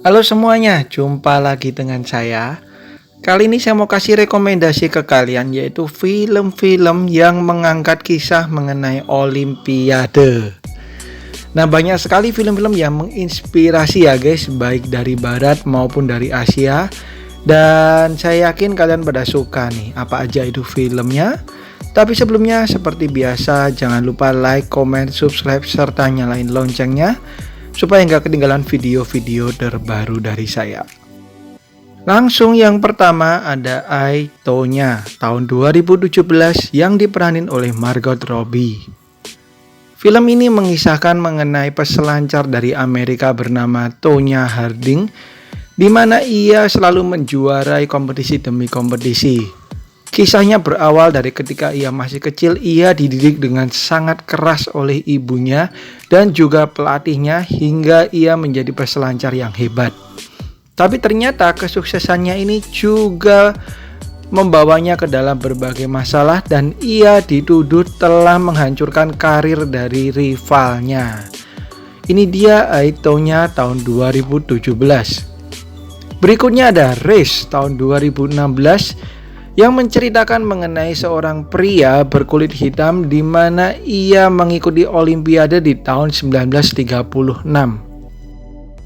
Halo semuanya, jumpa lagi dengan saya. Kali ini saya mau kasih rekomendasi ke kalian, yaitu film-film yang mengangkat kisah mengenai Olimpiade. Nah, banyak sekali film-film yang menginspirasi ya guys, baik dari barat maupun dari Asia. Dan saya yakin kalian pada suka nih, apa aja itu filmnya. Tapi sebelumnya seperti biasa, jangan lupa like, comment, subscribe, serta nyalain loncengnya supaya nggak ketinggalan video-video terbaru dari saya. Langsung yang pertama ada I, Tonya tahun 2017 yang diperanin oleh Margot Robbie. Film ini mengisahkan mengenai peselancar dari Amerika bernama Tonya Harding, di mana ia selalu menjuarai kompetisi demi kompetisi. Kisahnya berawal dari ketika ia masih kecil, ia dididik dengan sangat keras oleh ibunya dan juga pelatihnya hingga ia menjadi peselancar yang hebat. Tapi ternyata kesuksesannya ini juga membawanya ke dalam berbagai masalah dan ia dituduh telah menghancurkan karir dari rivalnya. Ini dia Aitonya tahun 2017. Berikutnya ada Race tahun 2016 yang menceritakan mengenai seorang pria berkulit hitam di mana ia mengikuti Olimpiade di tahun 1936.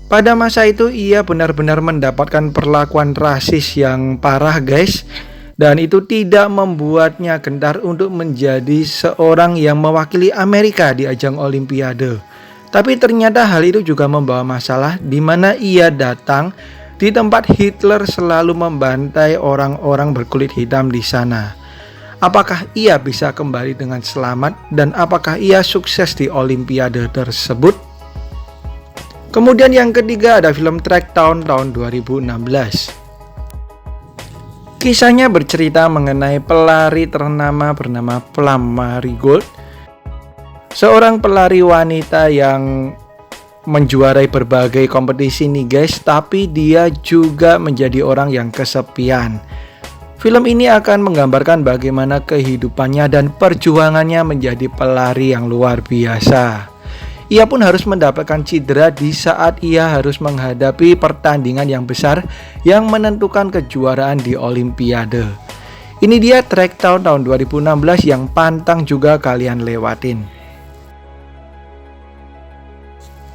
Pada masa itu ia benar-benar mendapatkan perlakuan rasis yang parah guys, dan itu tidak membuatnya gentar untuk menjadi seorang yang mewakili Amerika di ajang Olimpiade. Tapi ternyata hal itu juga membawa masalah di mana ia datang di tempat Hitler selalu membantai orang-orang berkulit hitam di sana. Apakah ia bisa kembali dengan selamat dan apakah ia sukses di Olimpiade tersebut? Kemudian yang ketiga ada film Tracktown tahun 2016. Kisahnya bercerita mengenai pelari ternama bernama Plum Marigold, seorang pelari wanita yang menjuarai berbagai kompetisi nih guys, tapi dia juga menjadi orang yang kesepian. Film ini akan menggambarkan bagaimana kehidupannya dan perjuangannya menjadi pelari yang luar biasa. Ia pun harus mendapatkan cedera di saat ia harus menghadapi pertandingan yang besar yang menentukan kejuaraan di Olimpiade. Ini dia Tracktown tahun 2016 yang pantang juga kalian lewatin.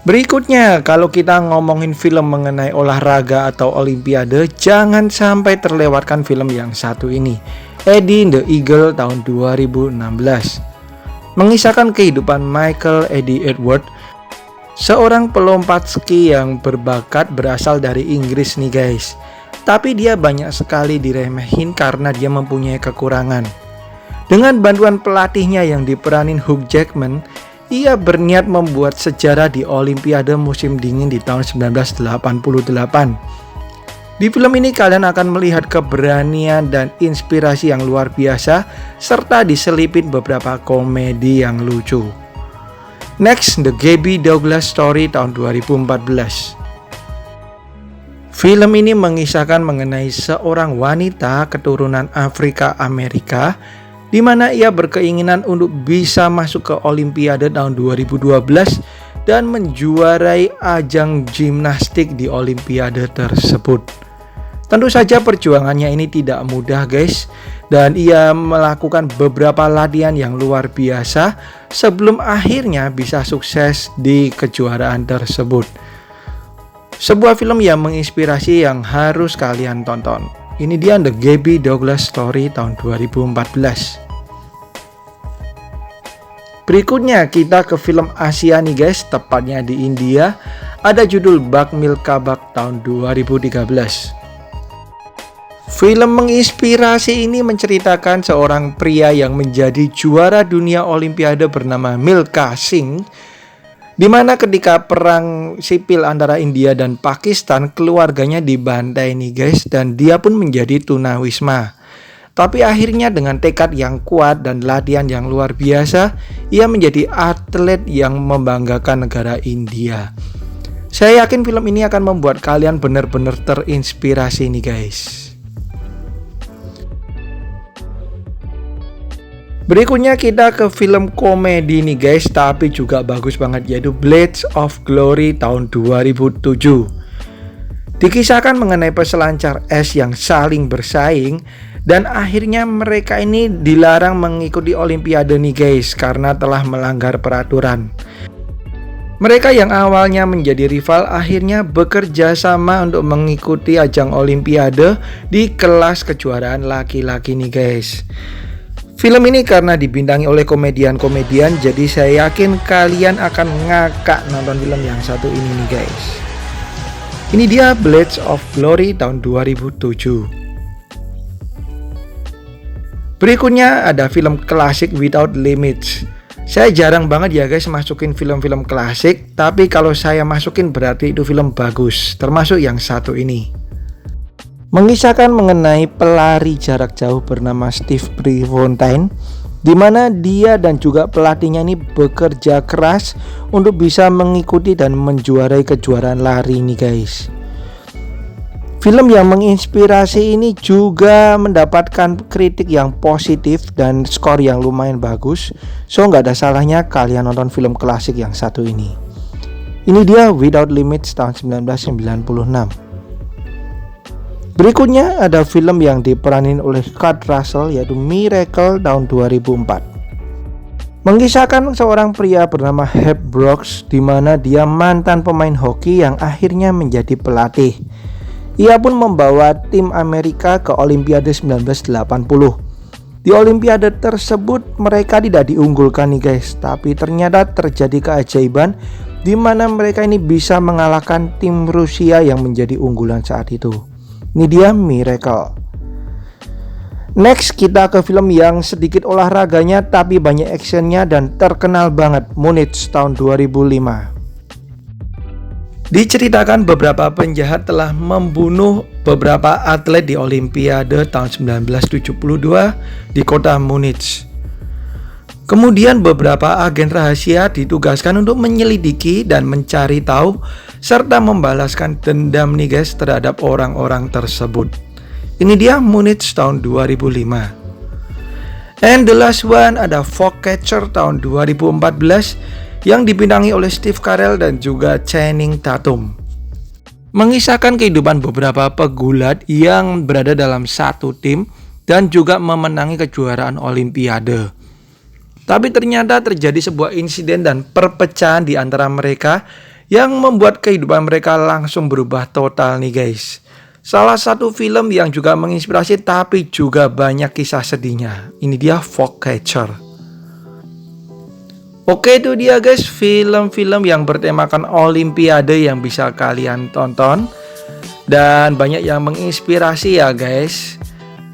Berikutnya, kalau kita ngomongin film mengenai olahraga atau Olimpiade, jangan sampai terlewatkan film yang satu ini, Eddie the Eagle tahun 2016. Mengisahkan kehidupan Michael Eddie Edward, seorang pelompat ski yang berbakat berasal dari Inggris nih guys. Tapi dia banyak sekali diremehin karena dia mempunyai kekurangan. Dengan bantuan pelatihnya yang diperanin Hugh Jackman, ia berniat membuat sejarah di Olimpiade musim dingin di tahun 1988. Di film ini kalian akan melihat keberanian dan inspirasi yang luar biasa serta diselipin beberapa komedi yang lucu. Next, The Gabby Douglas Story tahun 2014. Film ini mengisahkan mengenai seorang wanita keturunan Afrika Amerika di mana ia berkeinginan untuk bisa masuk ke Olimpiade tahun 2012 dan menjuarai ajang gimnastik di Olimpiade tersebut. Tentu saja perjuangannya ini tidak mudah guys, dan ia melakukan beberapa latihan yang luar biasa sebelum akhirnya bisa sukses di kejuaraan tersebut. Sebuah film yang menginspirasi yang harus kalian tonton. Ini dia The Gabby Douglas Story tahun 2014. Berikutnya kita ke film Asia nih guys, tepatnya di India. Ada judul Bag Milka Bag tahun 2013. Film menginspirasi ini menceritakan seorang pria yang menjadi juara dunia Olimpiade bernama Milkha Singh, di mana ketika perang sipil antara India dan Pakistan, keluarganya dibantai nih guys, dan dia pun menjadi tunawisma. Tapi akhirnya dengan tekad yang kuat dan latihan yang luar biasa, ia menjadi atlet yang membanggakan negara India. Saya yakin film ini akan membuat kalian benar-benar terinspirasi nih guys. Berikutnya kita ke film komedi nih guys, tapi juga bagus banget, yaitu Blades of Glory tahun 2007. Dikisahkan mengenai peselancar es yang saling bersaing dan akhirnya mereka ini dilarang mengikuti olimpiade nih guys karena telah melanggar peraturan. Mereka yang awalnya menjadi rival akhirnya bekerja sama untuk mengikuti ajang olimpiade di kelas kejuaraan laki-laki nih guys. Film ini karena dibintangi oleh komedian-komedian, jadi saya yakin kalian akan ngakak nonton film yang satu ini nih guys. Ini dia Blades of Glory tahun 2007. Berikutnya ada film klasik Without Limits. Saya jarang banget ya guys masukin film-film klasik, tapi kalau saya masukin berarti itu film bagus, termasuk yang satu ini. Mengisahkan mengenai pelari jarak jauh bernama Steve Prefontaine, di mana dia dan juga pelatihnya ini bekerja keras untuk bisa mengikuti dan menjuarai kejuaraan lari ini guys. Film yang menginspirasi ini juga mendapatkan kritik yang positif dan skor yang lumayan bagus. So nggak ada salahnya kalian nonton film klasik yang satu ini. Ini dia Without Limits tahun 1996. Berikutnya ada film yang diperanin oleh Kurt Russell yaitu Miracle tahun 2004. Mengisahkan seorang pria bernama Herb Brooks di mana dia mantan pemain hoki yang akhirnya menjadi pelatih. Ia pun membawa tim Amerika ke Olimpiade 1980. Di Olimpiade tersebut mereka tidak diunggulkan nih guys, tapi ternyata terjadi keajaiban di mana mereka ini bisa mengalahkan tim Rusia yang menjadi unggulan saat itu. Ini dia Miracle. Next kita ke film yang sedikit olahraganya tapi banyak actionnya dan terkenal banget, Munich tahun 2005. Diceritakan beberapa penjahat telah membunuh beberapa atlet di Olimpiade tahun 1972 di kota Munich. Kemudian beberapa agen rahasia ditugaskan untuk menyelidiki dan mencari tahu serta membalaskan dendam nih guys terhadap orang-orang tersebut. Ini dia Munich tahun 2005. And the last one ada Foxcatcher tahun 2014 yang dibintangi oleh Steve Carell dan juga Channing Tatum. Mengisahkan kehidupan beberapa pegulat yang berada dalam satu tim dan juga memenangi kejuaraan Olimpiade. Tapi ternyata terjadi sebuah insiden dan perpecahan di antara mereka yang membuat kehidupan mereka langsung berubah total nih guys. Salah satu film yang juga menginspirasi tapi juga banyak kisah sedihnya. Ini dia Foxcatcher. Oke, itu dia guys film-film yang bertemakan Olimpiade yang bisa kalian tonton. Dan banyak yang menginspirasi ya guys.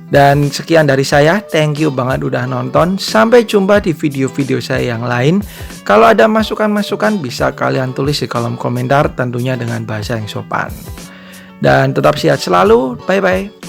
Dan sekian dari saya, thank you banget udah nonton. Sampai jumpa di video-video saya yang lain. Kalau ada masukan-masukan bisa kalian tulis di kolom komentar, tentunya dengan bahasa yang sopan. Dan tetap sehat selalu, bye-bye.